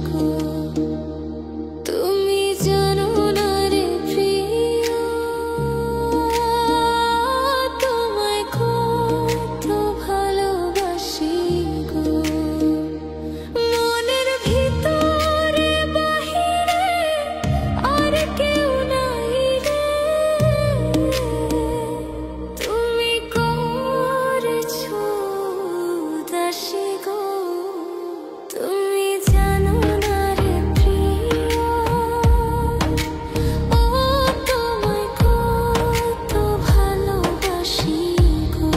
গো। তুমি জানো না রে প্রিয়, তোমায় কত ভালোবাসি গো। মনের ভিতরে বাহিরে আর কেউ নাই রে, তুমি করেছো উদাসী গো। তুমি জানো না রে প্রিয়, ও তোমায় কত ভালোবাসি গো।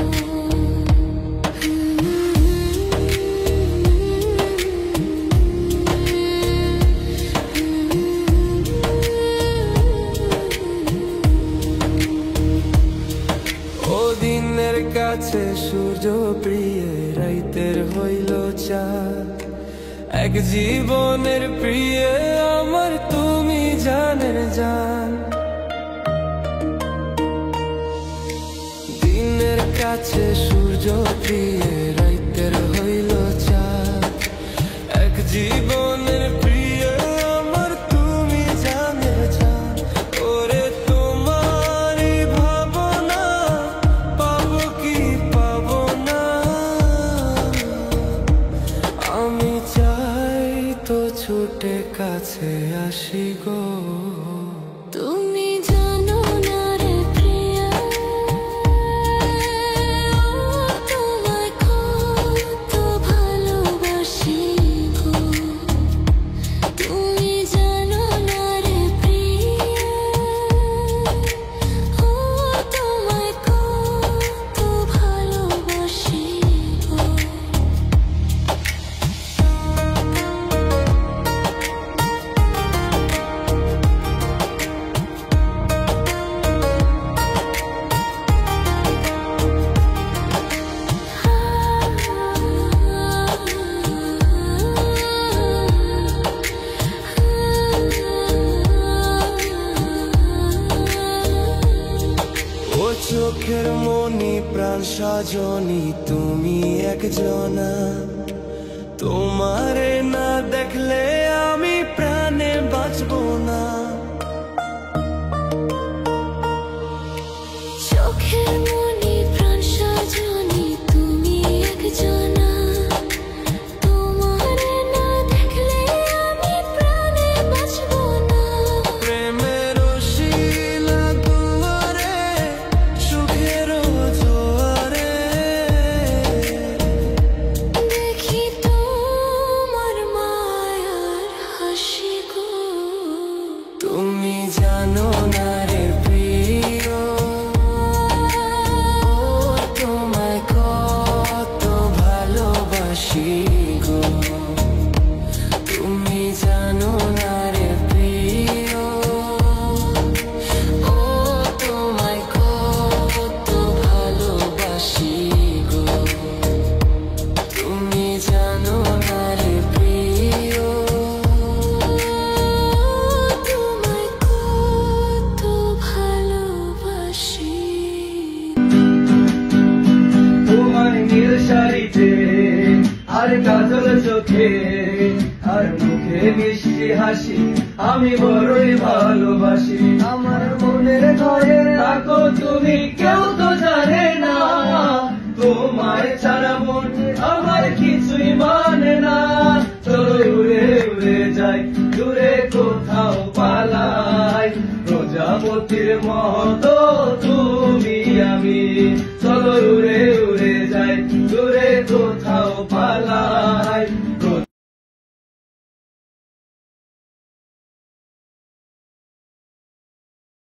ও দিনের কাছে সূর্য প্রিয়, রাইতের হইল চাঁদ। এক জীবনের প্রিয় আমার তুমি জানের জান। দিনের কাছে সূর্য প্রিয়, রাইতের হইল চাঁদ। এক জীবনের প্রিয় আমার তুমি জানের জান। ওরে তোমারই ভাবনা পাবো কি পাবো না, আমি চাই তো ছুটে কাছে আসি গো। তুমি জানো না রে প্রিয়া, তোমায় কত ভালোবাসি গো। তুমি জানো না রে প্রিয়া, তোমায় কত ভালোবাসি গো। ও চোখের মনি প্রাণ সাজনি তুমি একজনা, তোমারে না দেখলে আমি প্রাণে বাঁচবো না। চোখের মনি প্রাণ সাজনি তুমি একজনা, তোমারে না দেখলে আমি প্রাণে বাঁচবো না। প্রেমের শিলা দুয়ারে সুখের জোয়ারে, দেখি তোমার মায়ার হাসি গো। তুমি জানো না রে প্রিয়, তোমায় কত ভালোবাসি গো। তুমি জানো না রে প্রিয়, ও তোমায় কত ভালোবাসি গো। তুমি জানো না রে প্রিয়, তোমায় কত ভালোবাসি। তোমার নীল শাড়িতে আর কাজল চোখে আর মুখে মিষ্টি হাসি আমি বড়ই ভালোবাসি। আমার মনের ঘরে থাকো তুমি, কেউ তো জানে না। তোমায় ছাড়া মন আমার কিছুই মানে না। চলো উড়ে উড়ে যাই দূরে কোথাও পালাই, প্রজাপতির মতো তুমি আমি। চলো উড়ে উড়ে যাই দূরে কোথাও